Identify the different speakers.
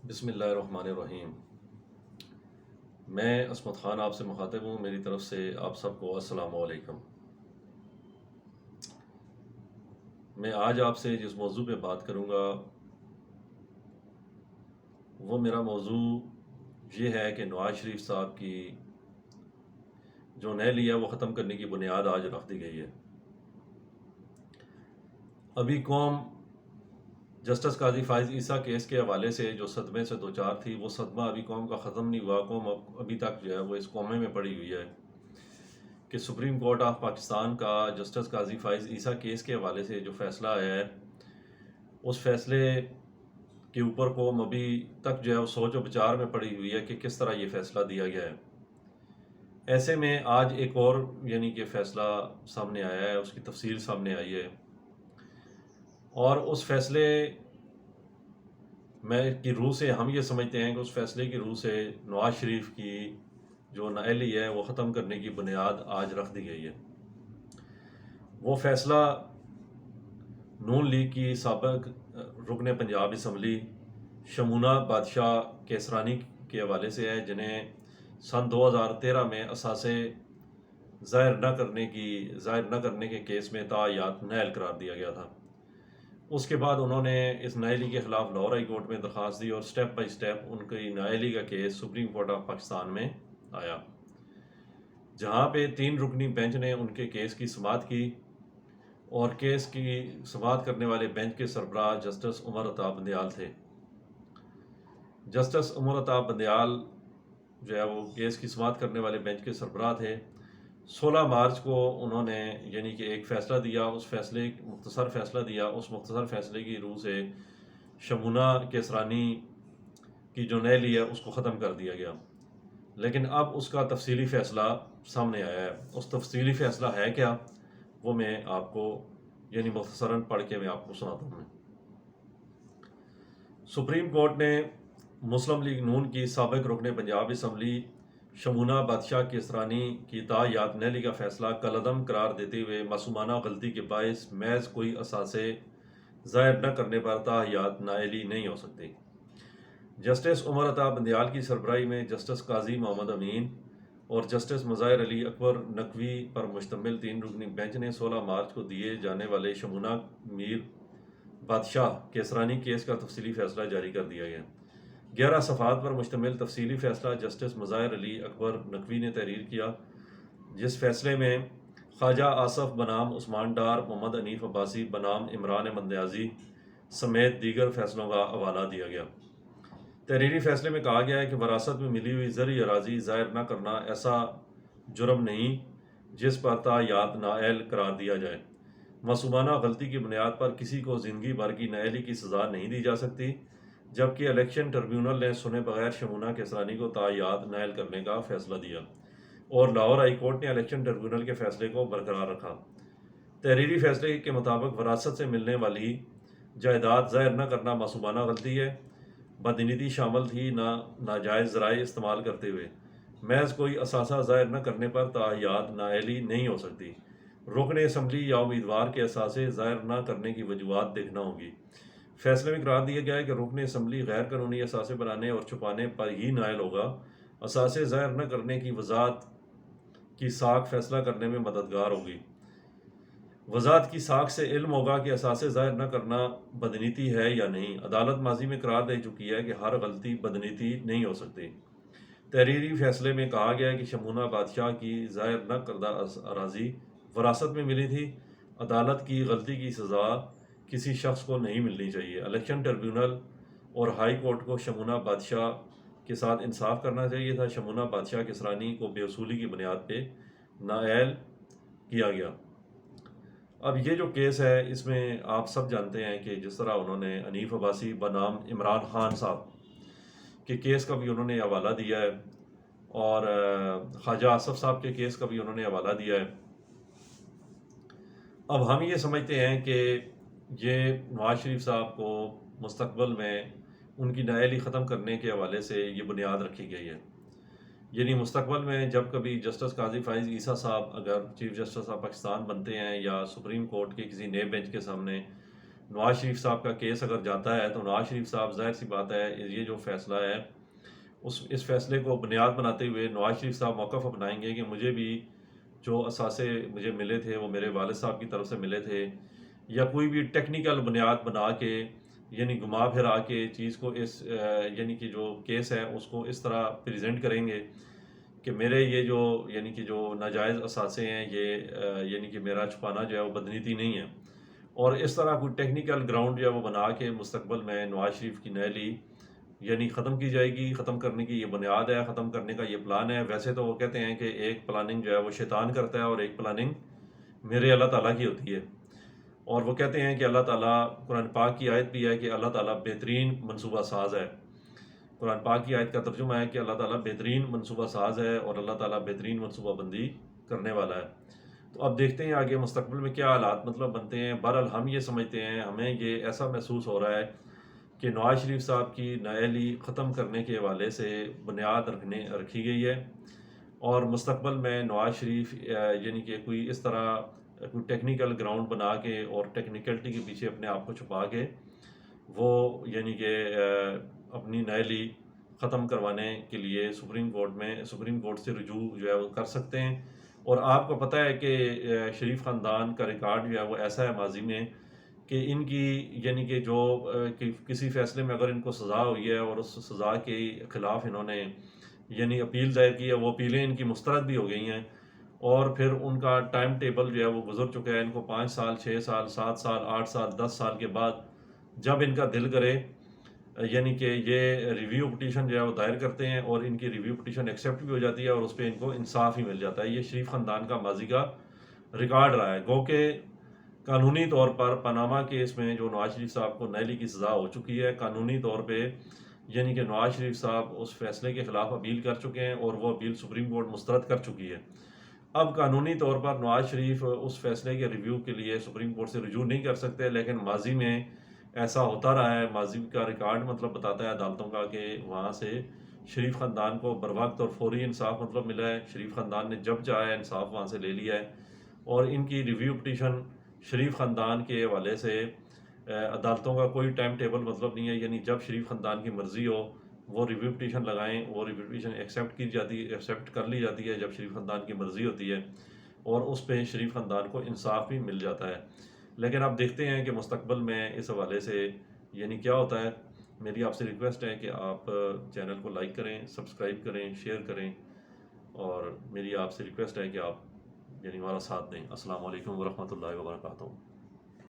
Speaker 1: بسم اللہ الرحمن الرحیم۔ میں عصمت خان آپ سے مخاطب ہوں، میری طرف سے آپ سب کو السلام علیکم۔ میں آج آپ سے جس موضوع پہ بات کروں گا وہ میرا موضوع یہ ہے کہ نواز شریف صاحب کی جو نیلی ہے وہ ختم کرنے کی بنیاد آج رکھ دی گئی ہے۔ ابھی قوم جسٹس قاضی فائز عیسیٰ کیس کے حوالے سے جو صدمے سے دوچار تھی، وہ صدمہ ابھی قوم کا ختم نہیں ہوا۔ قوم ابھی تک جو ہے وہ اس کومے میں پڑی ہوئی ہے کہ سپریم کورٹ آف پاکستان کا جسٹس قاضی فائز عیسیٰ کیس کے حوالے سے جو فیصلہ ہے، اس فیصلے کے اوپر قوم ابھی تک جو ہے وہ سوچ و بچار میں پڑی ہوئی ہے کہ کس طرح یہ فیصلہ دیا گیا ہے۔ ایسے میں آج ایک اور کہ فیصلہ سامنے آیا ہے، اس کی تفصیل سامنے آئی ہے، اور اس فیصلے میں کی روح سے ہم یہ سمجھتے ہیں کہ اس فیصلے کی روح سے نواز شریف کی جو نااہلی ہے وہ ختم کرنے کی بنیاد آج رکھ دی گئی ہے۔ وہ فیصلہ نون لیگ کی سابق رکن پنجاب اسمبلی شمونہ بادشاہ کیسرانی کے حوالے سے ہے، جنہیں سن 2013 میں اثاثے ظاہر نہ کرنے کے کیس میں تاحیات نااہل قرار دیا گیا تھا۔ اس کے بعد انہوں نے اس نااہلی کے خلاف لاہور ہائی کورٹ میں درخواست دی، اور سٹیپ بائی سٹیپ ان کی نااہلی کا case supreme court of Pakistan میں آیا، جہاں پہ 3 رکنی بینچ نے ان کے کیس کی سماعت کی، اور کیس کی سماعت کرنے والے بینچ کے سربراہ جسٹس عمر عطا بندیال تھے۔ جسٹس عمر عطا بندیال جو ہے وہ کیس کی سماعت کرنے والے بینچ کے سربراہ تھے۔ 16 مارچ کو انہوں نے کہ ایک فیصلہ دیا، مختصر فیصلہ دیا۔ اس مختصر فیصلے کی روح سے شمونہ کیسرانی کی جو نااہلی ہے اس کو ختم کر دیا گیا، لیکن اب اس کا تفصیلی فیصلہ سامنے آیا ہے۔ اس تفصیلی فیصلہ ہے کیا، وہ میں آپ کو مختصراً پڑھ کے میں آپ کو سناتا ہوں۔ سپریم کورٹ نے مسلم لیگ نون کی سابق رکن پنجاب اسمبلی شمونہ بادشاہ کیسرانی کی تاحیات نااہلی کا فیصلہ کالعدم قرار دیتے ہوئے معصومانہ غلطی کے باعث محض کوئی اثاثے ظاہر نہ کرنے پر تاحیات نااہلی نہیں ہو سکتی۔ جسٹس عمر عطا بندیال کی سربراہی میں جسٹس قاضی محمد امین اور جسٹس مظاہر علی اکبر نقوی پر مشتمل 3 رکنی بینچ نے 16 مارچ کو دیے جانے والے شمونہ میر بادشاہ کیسرانی کیس کا تفصیلی فیصلہ جاری کر دیا گیا۔ 11 صفحات پر مشتمل تفصیلی فیصلہ جسٹس مظاہر علی اکبر نقوی نے تحریر کیا، جس فیصلے میں خواجہ آصف بنام عثمان ڈار، محمد حنیف عباسی بنام عمران احمد نیازی سمیت دیگر فیصلوں کا حوالہ دیا گیا۔ تحریری فیصلے میں کہا گیا ہے کہ وراثت میں ملی ہوئی زرعی اراضی ظاہر نہ کرنا ایسا جرم نہیں جس پر تاحیات نااہل قرار دیا جائے۔ معصومانہ غلطی کی بنیاد پر کسی کو زندگی بھر کی نااہلی کی سزا نہیں دی جا سکتی، جبکہ الیکشن ٹریبیونل نے سنے بغیر شمونہ کیسرانی کو تاحیات نااہل کرنے کا فیصلہ دیا، اور لاہور ہائی کورٹ نے الیکشن ٹریبیونل کے فیصلے کو برقرار رکھا۔ تحریری فیصلے کے مطابق وراثت سے ملنے والی جائیداد ظاہر نہ کرنا معصومانہ غلطی ہے۔ بدنیتی شامل تھی نہ ناجائز ذرائع استعمال کرتے ہوئے محض کوئی اثاثہ ظاہر نہ کرنے پر تاحیات نااہلی نہیں ہو سکتی۔ رکن اسمبلی یا امیدوار کے اثاثے ظاہر نہ کرنے کی وجوہات دیکھنا ہوگی۔ فیصلے میں قرار دیا گیا ہے کہ رکن اسمبلی غیر قانونی اثاثے بنانے اور چھپانے پر ہی نائل ہوگا۔ اثاثے ظاہر نہ کرنے کی وضاحت کی ساکھ فیصلہ کرنے میں مددگار ہوگی۔ وضاحت کی ساکھ سے علم ہوگا کہ اثاثے ظاہر نہ کرنا بدنیتی ہے یا نہیں۔ عدالت ماضی میں قرار دے چکی ہے کہ ہر غلطی بدنیتی نہیں ہو سکتی۔ تحریری فیصلے میں کہا گیا ہے کہ شمونہ بادشاہ کی ظاہر نہ کردہ اراضی وراثت میں ملی تھی۔ عدالت کی غلطی کی سزا کسی شخص کو نہیں ملنی چاہیے۔ الیکشن ٹریبیونل اور ہائی کورٹ کو شمونہ بادشاہ کے ساتھ انصاف کرنا چاہیے تھا۔ شمونہ بادشاہ کیسرانی کو بے اصولی کی بنیاد پہ نااہل کیا گیا۔ اب یہ جو کیس ہے اس میں آپ سب جانتے ہیں کہ جس طرح انہوں نے حنیف عباسی بنام عمران خان صاحب کے کیس کا بھی انہوں نے حوالہ دیا ہے، اور خواجہ آصف صاحب کے کیس کا بھی انہوں نے حوالہ دیا ہے۔ اب ہم یہ سمجھتے ہیں کہ یہ نواز شریف صاحب کو مستقبل میں ان کی نااہلی ختم کرنے کے حوالے سے یہ بنیاد رکھی گئی ہے۔ مستقبل میں جب کبھی جسٹس قاضی فائز عیسیٰ صاحب اگر چیف جسٹس آف پاکستان بنتے ہیں یا سپریم کورٹ کے کسی نئے بینچ کے سامنے نواز شریف صاحب کا کیس اگر جاتا ہے تو نواز شریف صاحب ظاہر سی بات ہے یہ جو فیصلہ ہے اس فیصلے کو بنیاد بناتے ہوئے نواز شریف صاحب موقف اپنائیں گے کہ مجھے بھی جو اثاثے مجھے ملے تھے وہ میرے والد صاحب کی طرف سے ملے تھے، یا کوئی بھی ٹیکنیکل بنیاد بنا کے یعنی گھما پھرا کے چیز کو یعنی کہ جو کیس ہے اس کو اس طرح پریزنٹ کریں گے کہ میرے یہ جو یعنی کہ جو ناجائز اثاثے ہیں یہ یعنی کہ میرا چھپانا جو ہے وہ بدنیتی نہیں ہے، اور اس طرح کوئی ٹیکنیکل گراؤنڈ جو ہے وہ بنا کے مستقبل میں نواز شریف کی نہلی یعنی ختم کی جائے گی، ختم کرنے کی یہ بنیاد ہے، ختم کرنے کا یہ پلان ہے۔ ویسے تو وہ کہتے ہیں کہ ایک پلاننگ جو ہے وہ شیطان کرتا ہے اور ایک پلاننگ میرے اللہ تعالیٰ کی ہوتی ہے، اور وہ کہتے ہیں کہ اللہ تعالیٰ، قرآن پاک کی آیت بھی ہے کہ اللہ تعالیٰ بہترین منصوبہ ساز ہے۔ قرآن پاک کی آیت کا ترجمہ ہے کہ اللہ تعالیٰ بہترین منصوبہ ساز ہے اور اللہ تعالیٰ بہترین منصوبہ بندی کرنے والا ہے۔ تو اب دیکھتے ہیں آگے مستقبل میں کیا حالات بنتے ہیں۔ بہرحال ہم یہ سمجھتے ہیں، ہمیں یہ ایسا محسوس ہو رہا ہے کہ نواز شریف صاحب کی نااہلی ختم کرنے کے حوالے سے بنیاد رکھی گئی ہے، اور مستقبل میں نواز شریف یعنی کہ کوئی اس طرح کوئی ٹیکنیکل گراؤنڈ بنا کے اور ٹیکنیکلٹی کے پیچھے اپنے آپ کو چھپا کے وہ یعنی کہ اپنی نااہلی ختم کروانے کے لیے سپریم کورٹ سے رجوع جو ہے وہ کر سکتے ہیں۔ اور آپ کو پتہ ہے کہ شریف خاندان کا ریکارڈ جو ہے وہ ایسا ہے ماضی میں کہ ان کی یعنی کہ جو کسی فیصلے میں اگر ان کو سزا ہوئی ہے اور اس سزا کے خلاف انہوں نے یعنی اپیل دائر کی ہے، وہ اپیلیں ان کی مسترد بھی ہو گئی ہیں، اور پھر ان کا ٹائم ٹیبل جو ہے وہ گزر چکا ہے۔ ان کو 5 سال، 6 سال، 7 سال، 8 سال، 10 سال کے بعد جب ان کا دل کرے یعنی کہ یہ ریویو پٹیشن جو ہے وہ دائر کرتے ہیں، اور ان کی ریویو پٹیشن ایکسیپٹ بھی ہو جاتی ہے اور اس پہ ان کو انصاف ہی مل جاتا ہے۔ یہ شریف خاندان کا ماضی کا ریکارڈ رہا ہے۔ گو کہ قانونی طور پر پاناما کیس میں جو نواز شریف صاحب کو نااہلی کی سزا ہو چکی ہے، قانونی طور پہ یعنی کہ نواز شریف صاحب اس فیصلے کے خلاف اپیل کر چکے ہیں اور وہ اپیل سپریم کورٹ مسترد کر چکی ہے۔ اب قانونی طور پر نواز شریف اس فیصلے کے ریویو کے لیے سپریم کورٹ سے رجوع نہیں کر سکتے، لیکن ماضی میں ایسا ہوتا رہا ہے۔ ماضی کا ریکارڈ بتاتا ہے عدالتوں کا کہ وہاں سے شریف خاندان کو بروقت اور فوری انصاف ملا ہے۔ شریف خاندان نے جب چاہا انصاف وہاں سے لے لیا ہے، اور ان کی ریویو پٹیشن شریف خاندان کے حوالے سے عدالتوں کا کوئی ٹائم ٹیبل نہیں ہے، یعنی جب شریف خاندان کی مرضی ہو وہ ریویو پٹیشن لگائیں، وہ ریویو پٹیشن ایکسیپٹ کر لی جاتی ہے جب شریف خاندان کی مرضی ہوتی ہے، اور اس پہ شریف خاندان کو انصاف بھی مل جاتا ہے۔ لیکن اب دیکھتے ہیں کہ مستقبل میں اس حوالے سے یعنی کیا ہوتا ہے۔ میری آپ سے ریکویسٹ ہے کہ آپ چینل کو لائک کریں، سبسکرائب کریں، شیئر کریں، اور میری آپ سے ریکویسٹ ہے کہ آپ یعنی ہمارا ساتھ دیں۔ السلام علیکم ورحمۃ اللہ وبرکاتہ۔